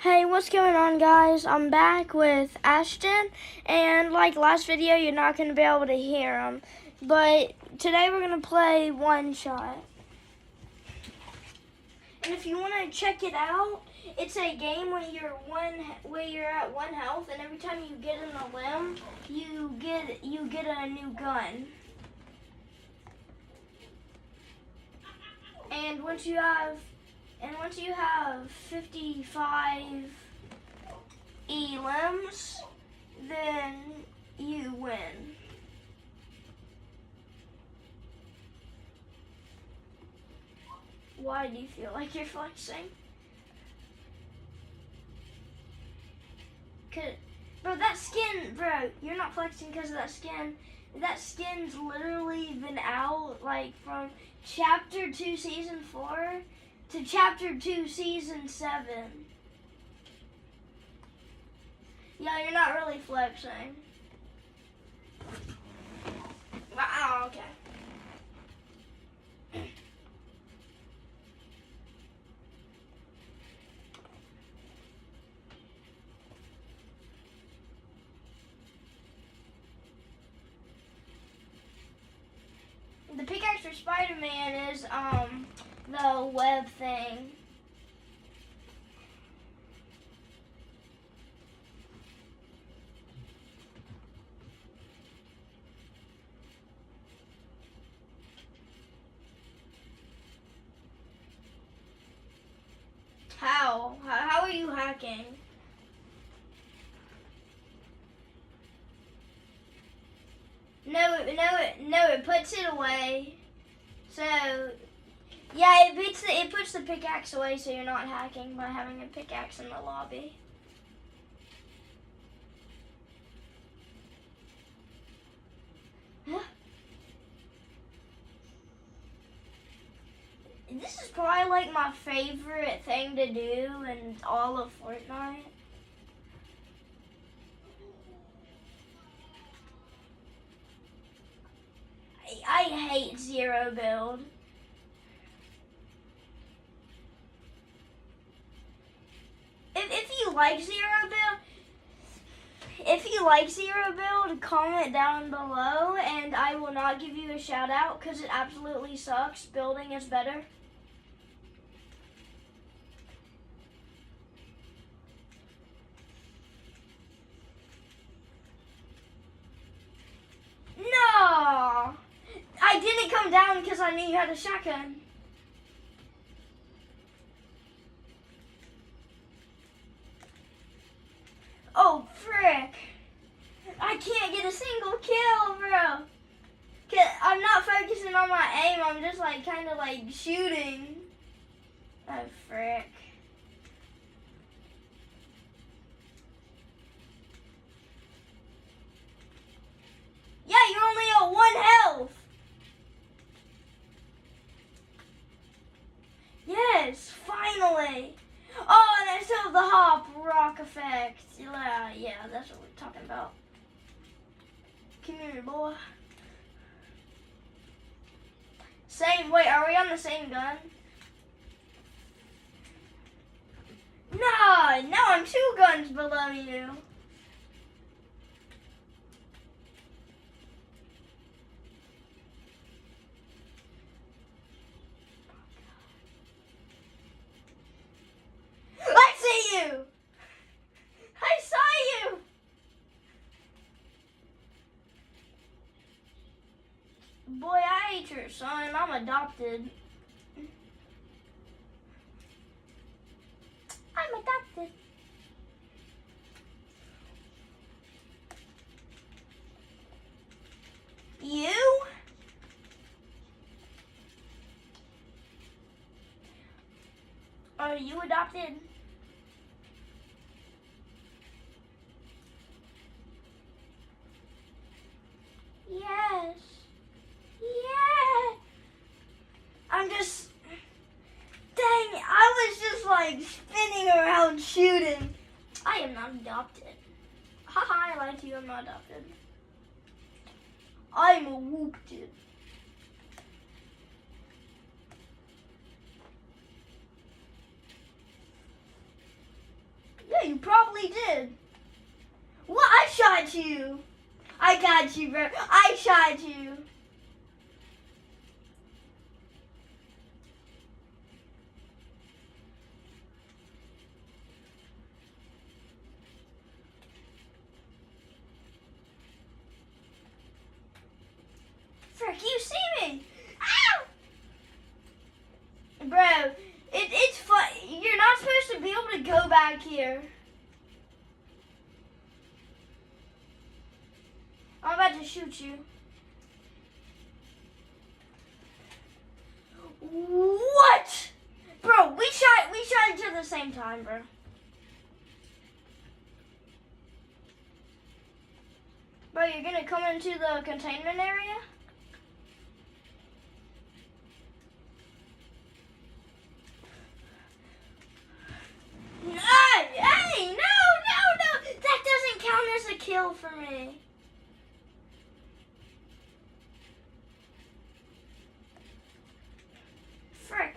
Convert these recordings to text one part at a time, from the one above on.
Hey, what's going on, guys? I'm back with Ashtin, and like last video, you're not going to be able to hear him. But today we're going to play One Shot. And if you want to check it out, it's a game where you're at one health, and every time you get in a limb, you get a new gun. And once you have 55 limbs, then you win. Why do you feel like you're flexing? Bro, that skin, you're not flexing because of that skin. That skin's literally been out like from Chapter 2 Season 4 to Chapter 2 Season 7. Yeah, you're not really flexing. Wow, okay. The pickaxe for Spider-Man is the web thing. How are you hacking? No, it puts it away. So, yeah, it puts the pickaxe away, so you're not hacking by having a pickaxe in the lobby. This is probably like my favorite thing to do in all of Fortnite. I hate zero build. If you like zero build, comment down below, and I will not give you a shout out because it absolutely sucks. Building is better. No, I didn't come down because I knew you had a shotgun. Oh, frick. I can't get a single kill, bro. I'm not focusing on my aim. I'm just like kind of like shooting. Oh, frick. Yeah, you're only at 1 health. Yes, finally. Oh, and I still have the hop rock effect. Yeah, that's what we're talking about. Come here, boy. Wait, are we on the same gun? No, I'm 2 guns below you. I see you. I saw you. Boy, I hate your son. I'm adopted. I'm adopted. You? Are you adopted? Yes. Yeah. I'm just... Dang, I was just like spinning around shooting. I am not adopted. Haha, I lied to you, I'm not adopted. I'm a whooped. probably did. What? I shot you. I got you, bro. I shot you. Frick, you see me. Ow! Bro, it's fun. You're not supposed to be able to go back here. I'm about to shoot you. What? Bro, we shot each other at the same time, bro. Bro, you're gonna come into the containment area? Hey, no. That doesn't count as a kill for me. Frick.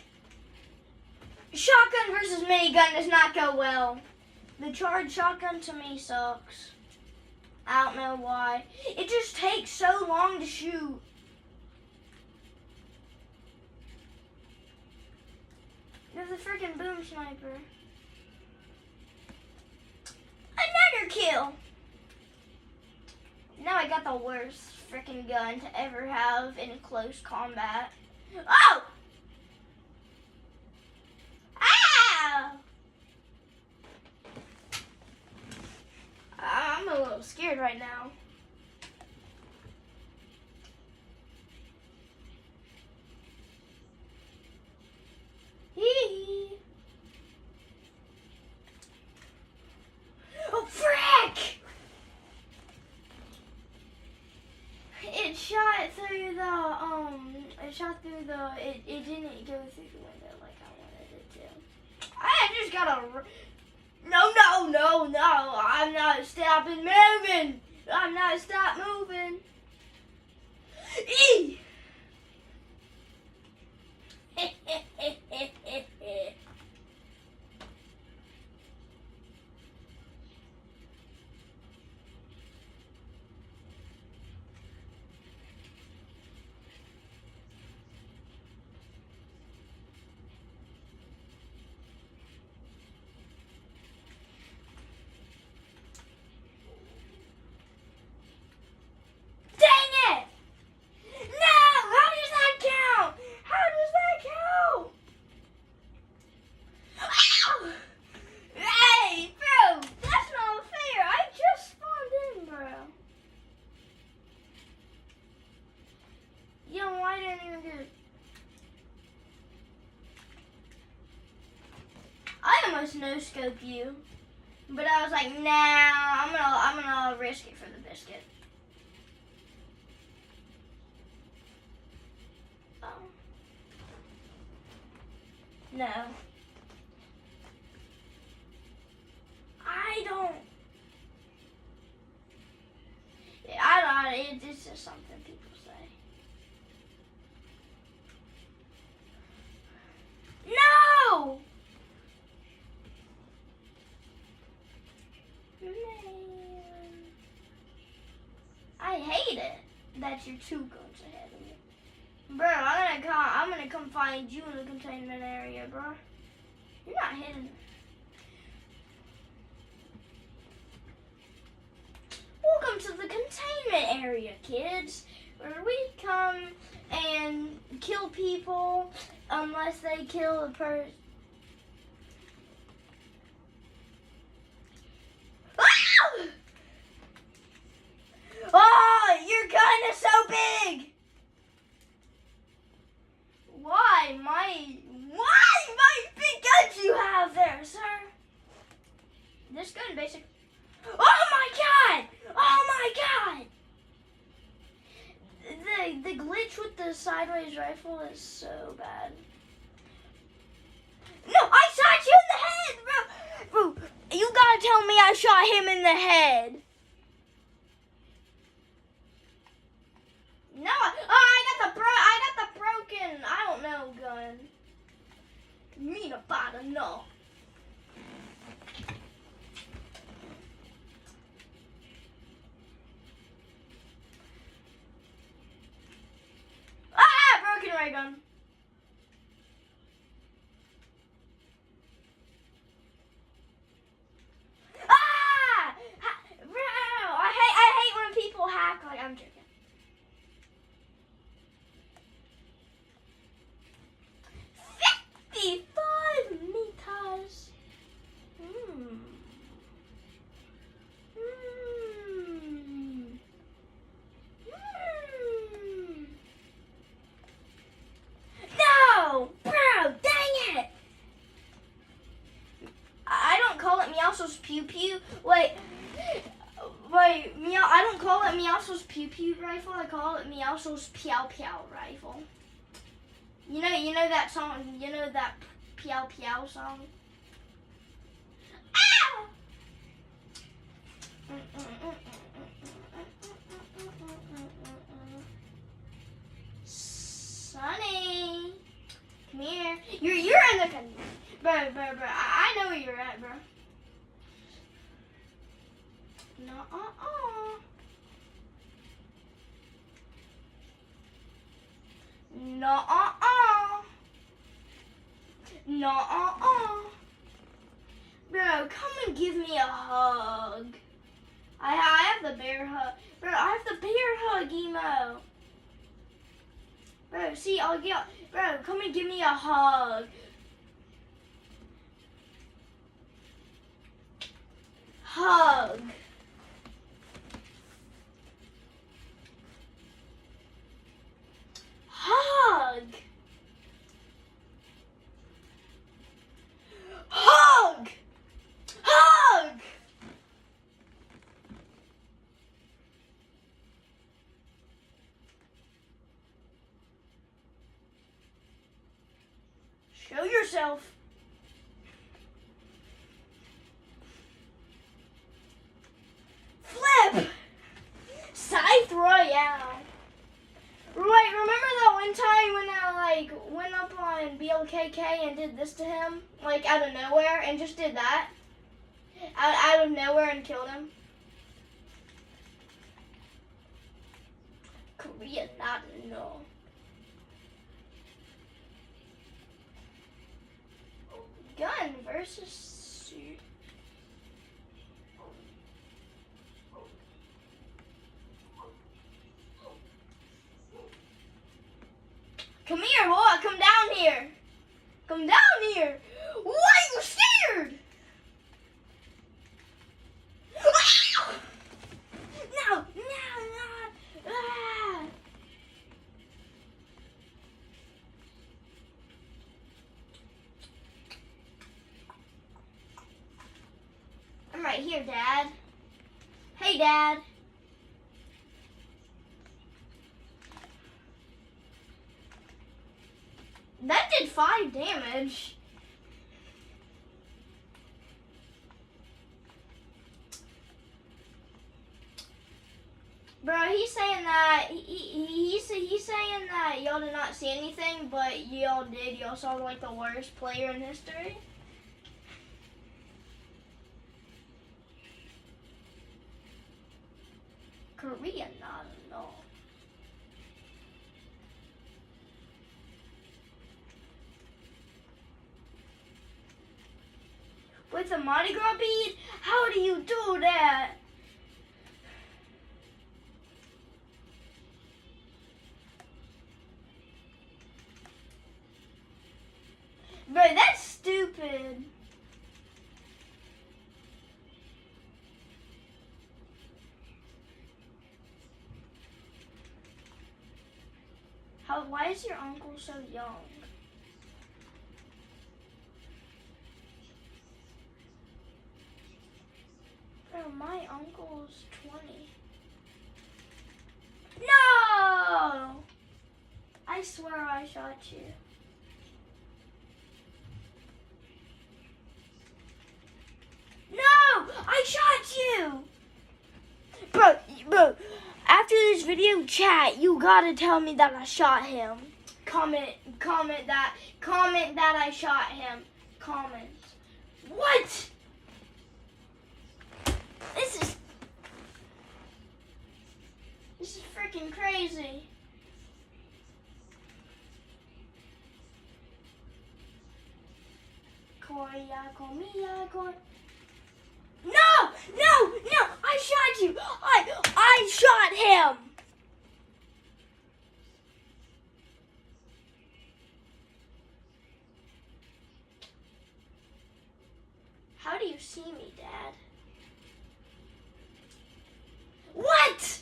Shotgun versus minigun does not go well. The charged shotgun to me sucks. I don't know why. It just takes so long to shoot. There's a freaking boom sniper. Another kill. Now I got the worst freaking gun to ever have in close combat. Oh! Ow! I'm a little scared right now. Hee. Oh, frick! It shot through the, it didn't go through the window like I wanted it to. I just got a, no, I'm not stopping moving. I'm not stop moving. Eee! No scope you, but I was like, nah, I'm gonna risk it for the biscuit. Oh. No. It's just something people say. No! Man. I hate it that you're 2 guns ahead of me. Bro, I'm gonna come find you in the containment area, bro. You're not hitting me. Welcome to the containment area, kids, where we come and kill people unless they kill a person. Oh, your gun is so big! Why my big guns you have there, sir? This gun basically... Oh my god! Oh my god! The glitch with the sideways rifle is so bad. No, I shot you in the head, bro! Bro, you gotta tell me I shot him in the head. No, I got the broken, I don't know, gun. Me to buy the no. pew pew. Wait, Meow. I don't call it Meowscles pew pew rifle. I call it Meowscles Piao Piao rifle. You know that song. You know that Piao Piao song. Ah! Sonny, come here. You're in the bro. I know where you're at, bro. No, No, No, Bro, come and give me a hug. I have the bear hug. Bro, I have the bear hug emo. Bro, see, bro, come and give me a hug. Hug. Hug. Hug. Hug. Show yourself. Flip. Scythe Royale. Right, remember that one time when I went up on BLKK and did this to him? Like out of nowhere and just did that? Out of nowhere and killed him? Korea, not no. Gun versus suit. Come here, boy. Come down here. Come down here. Why are you scared? No. Ah. I'm right here, Dad. Hey, Dad. That did 5 damage. Bro, he's saying that he's saying that y'all did not see anything, but y'all did. Y'all saw like the worst player in history. Korea, not no. With a Mardi Gras bead? How do you do that? Bro, that's stupid. Why is your uncle so young? Bro, my uncle's 20. No! I swear I shot you. No! I shot you! Bro, after this video, chat, you gotta tell me that I shot him. Comment that I shot him. Comment. What? This is freaking crazy. No! I shot you. I shot him. How do you see me, Dad? What?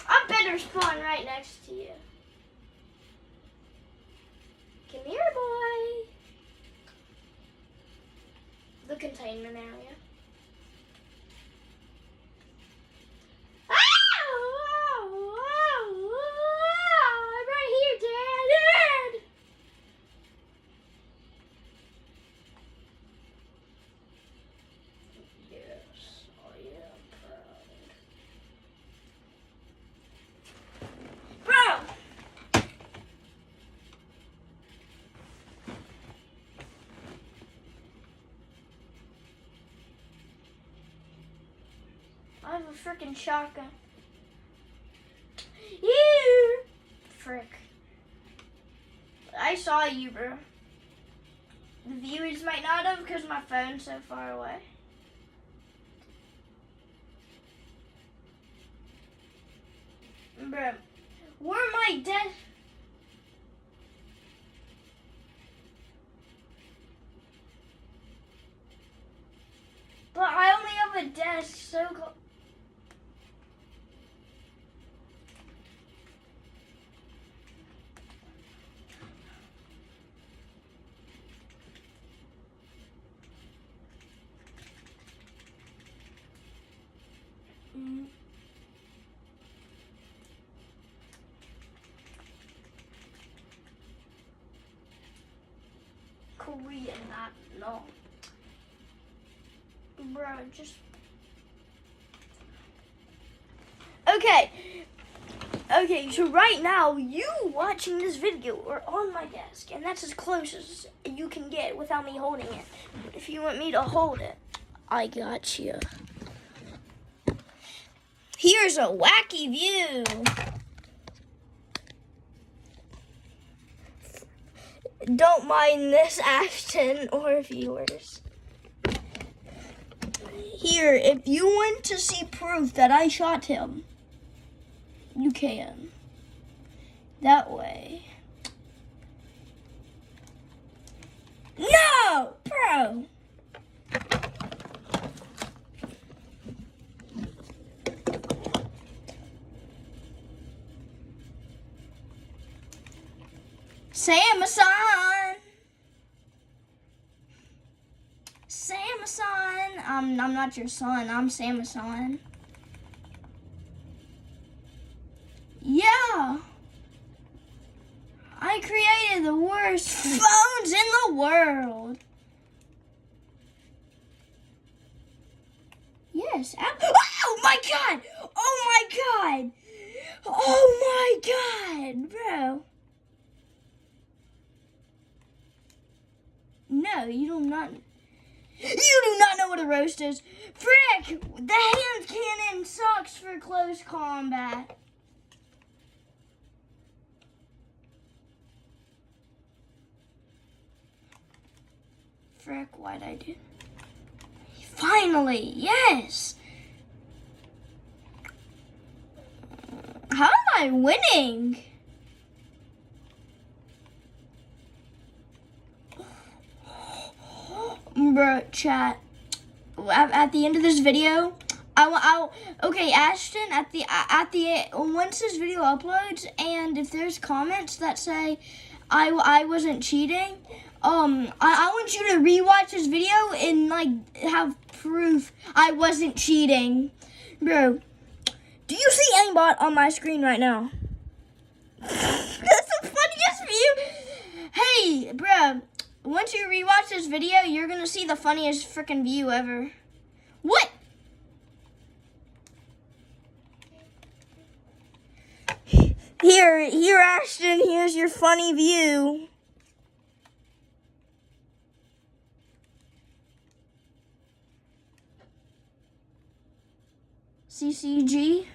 I better spawn right next to you. Come here, boy. The containment area. I'm right here, Dad! Yes, I am proud. Bro! I have a freaking shotgun. You! Frick. I saw you, bro. The viewers might not have because my phone's so far away. Bro, where my desk? But I only have a desk so close. Korean, not no. Bro, just okay. Okay, so right now you watching this video are on my desk, and that's as close as you can get without me holding it. But if you want me to hold it, I got you. Here's a wacky view. Don't mind this, Ashtin, or viewers. Here, if you want to see proof that I shot him, you can. That way. No, bro. Samson. I'm not your son. I'm Samson. Yeah. I created the worst phones in the world. Yes. Oh my God. Oh my God. Oh my God, bro. No, you do not know what a roast is. Frick! The hand cannon sucks for close combat. Frick, why'd I do? Finally, yes! How am I winning? Bro, chat. At the end of this video, okay, Ashtin. At the once this video uploads, and if there's comments that say I wasn't cheating, I want you to rewatch this video and like have proof I wasn't cheating, bro. Do you see aimbot on my screen right now? That's the funniest view. Hey, bro. Once you rewatch this video, you're gonna see the funniest freaking view ever. What? Here, Ashtin, here's your funny view. CCG.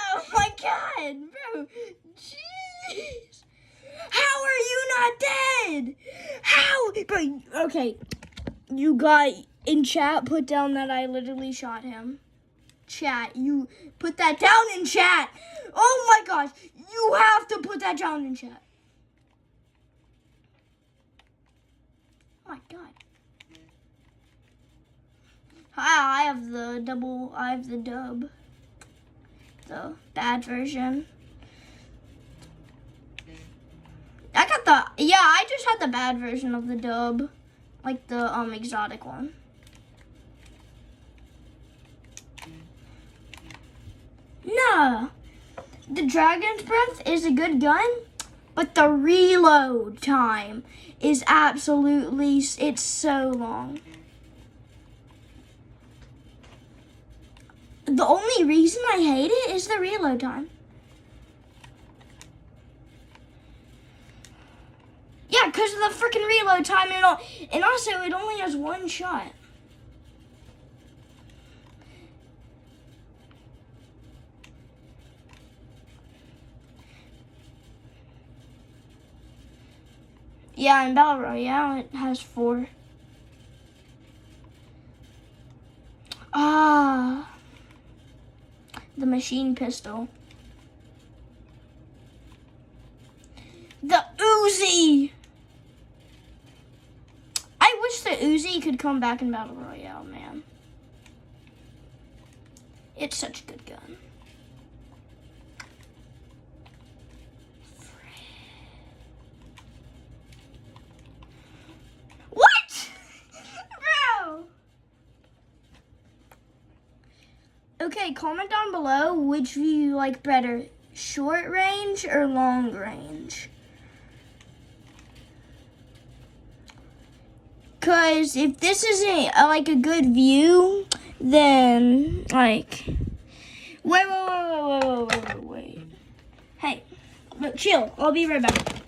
Oh my God, bro. Jeez. How are you not dead? How? Bro, okay. You got in chat, put down that I literally shot him. Chat, you put that down in chat. Oh my gosh. You have to put that down in chat. Oh my God. have the dub, the bad version. I just had the bad version of the dub, like the exotic one. No, the Dragon's Breath is a good gun, but the reload time is it's so long. The only reason I hate it is the reload time. Yeah, because of the freaking reload time and also it only has one shot. Yeah, in Battle Royale it has 4. Ah, the machine pistol. The Uzi! I wish the Uzi could come back in Battle Royale, man. It's such a good gun. What? Bro! Okay, comment down below which do you like better, short range or long range? Because if this isn't like a good view, then like, wait. Hey, look, chill. I'll be right back.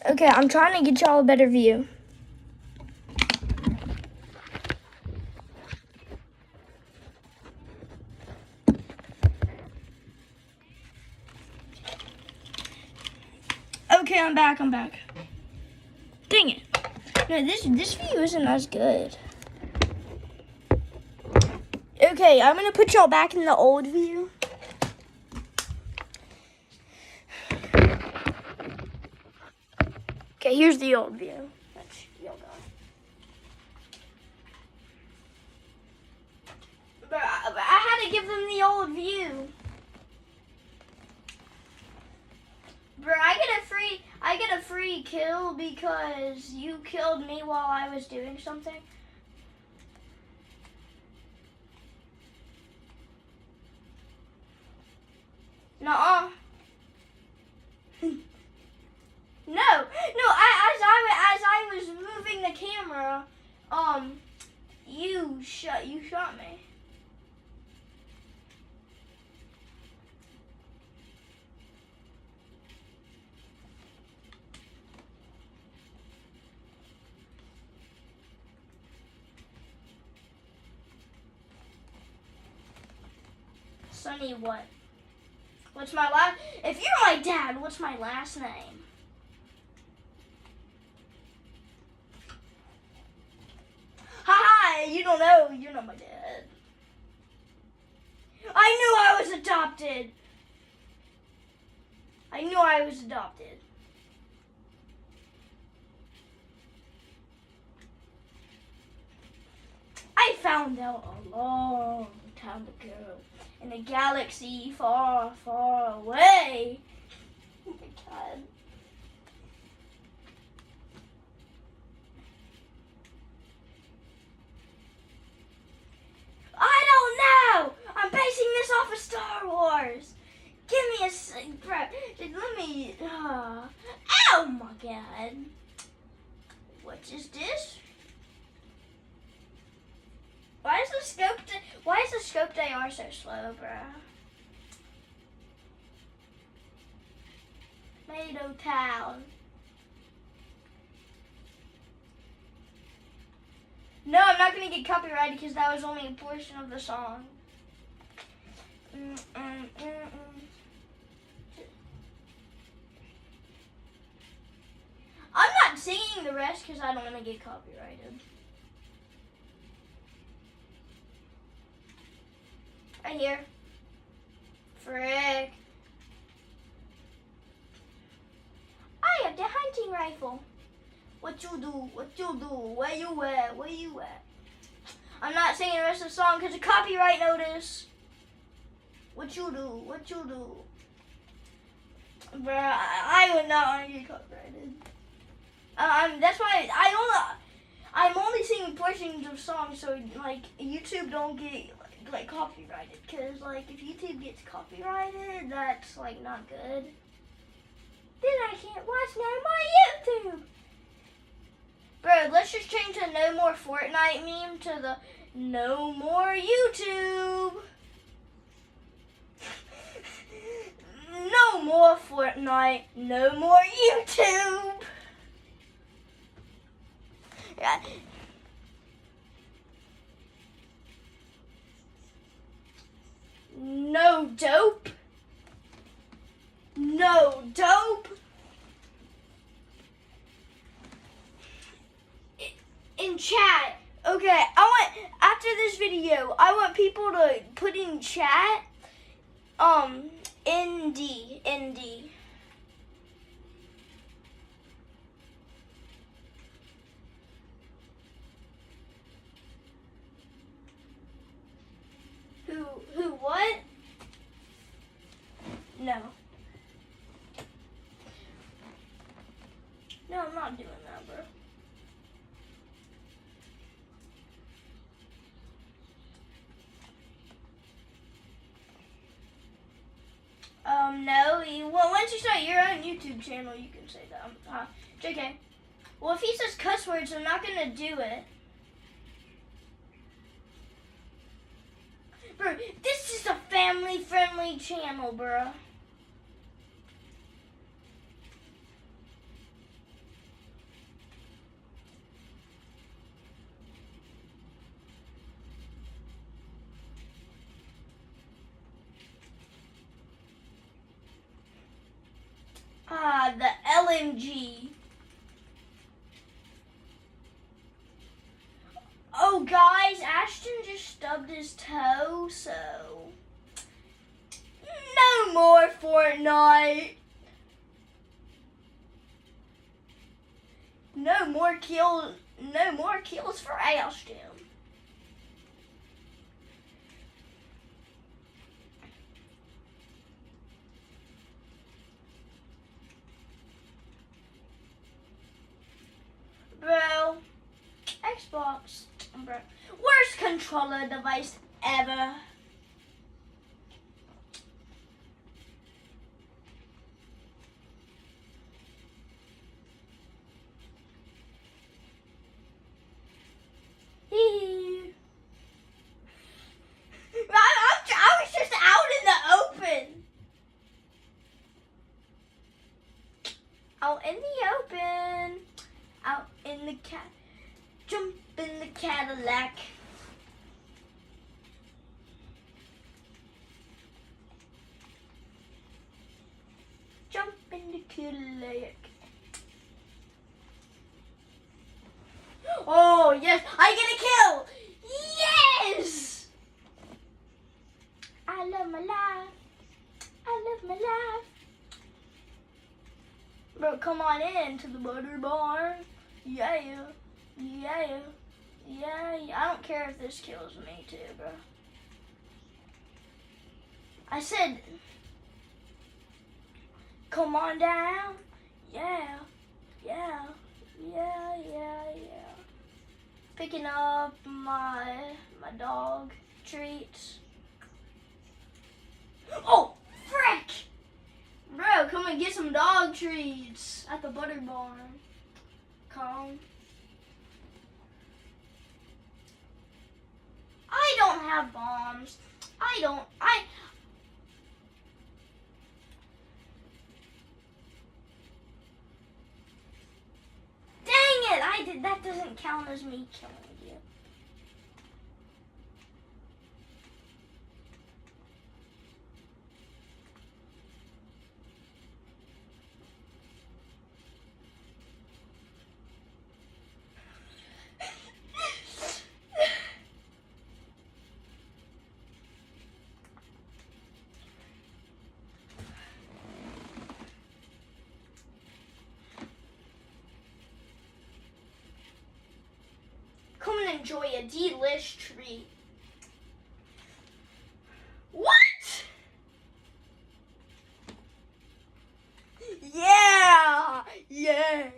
Okay, I'm trying to get y'all a better view. Okay, I'm back. Dang it. No, this view isn't as good. Okay, I'm gonna put y'all back in the old view. Okay, here's the old view. But I had to give them the old view. Bro, I get a free kill because you killed me while I was doing something. Nuh-uh. No, as I was moving the camera, you shot me. Sonny, what? What's my last? If you're my dad, what's my last name? Hi, you don't know. You're not my dad. I knew I was adopted. I found out a long time ago in a galaxy far, far away. Oh my God. I don't know. I'm basing this off of Star Wars. Give me a second, bro. Let me. Oh my God. What is this? Why is the scoped AR so slow, bro? Tomato Town. No, I'm not gonna get copyrighted because that was only a portion of the song. I'm not singing the rest because I don't want to get copyrighted. Right here. Frick. rifle. What you do? What you do? Where you at? Where you at? I'm not singing the rest of the song because of copyright notice. What you do? What you do? Bruh, I would not want to get copyrighted. That's why I'm only singing portions of songs so like YouTube don't get like copyrighted. Cause like if YouTube gets copyrighted, that's like not good. Then I can't watch no more YouTube. Bro, let's just change the no more Fortnite meme to the no more YouTube. No more Fortnite, no more YouTube. Yeah. No dope. No dope. In chat, okay, after this video, I want people to put in chat, ND. Who, what? No. No, I'm not doing that, bro. No. Well, once you start your own YouTube channel, you can say that. JK. Well, if he says cuss words, I'm not gonna do it. Bro, this is a family-friendly channel, bro. The LMG. Oh, guys, Ashton just stubbed his toe, so no more Fortnite. No more kills for Ashton. Bro, Xbox, bro, worst controller device ever. I was just out in the open. Out in the open. Out in the jump in the Cadillac. Jump in the Cadillac. Oh yes, I get a kill. Yes. I love my life. I love my life. Bro, come on in to the butter barn. Yeah. I don't care if this kills me too, bro. I said, come on down. Yeah. Picking up my dog treats. Oh, frick! Bro, come and get some dog treats at the butter barn. Come. I don't have bombs. Dang it, that doesn't count as me killing you. enjoy a delish treat. What? Yeah! Yeah!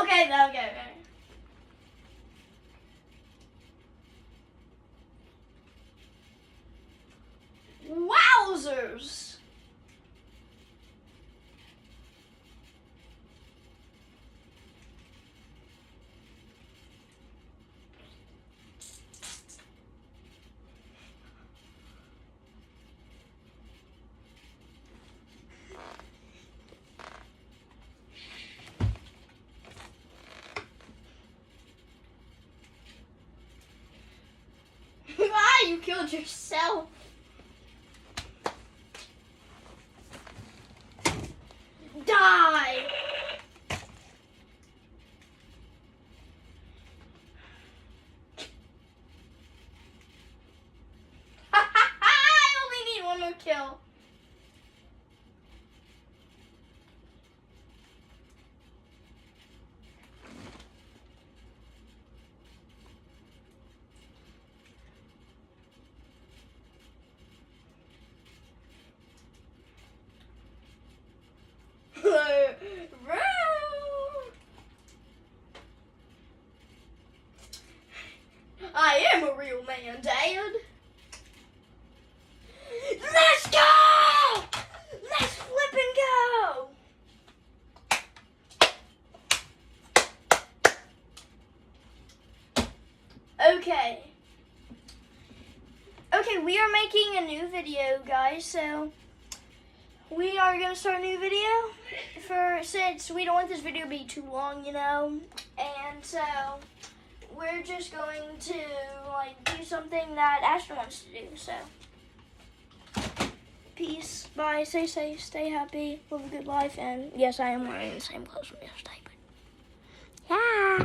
Okay. Wowzers! Ah, you killed yourself. Die. I only need one more kill. I am a real man, Dad. Let's go! Let's flip and go! Okay, we are making a new video, guys, so we are going to start a new video since we don't want this video to be too long, and so we're just going to do something that Ashtin wants to do, so peace, bye, stay safe, stay happy, live a good life, and yes, I am wearing the same clothes from yesterday, but yeah.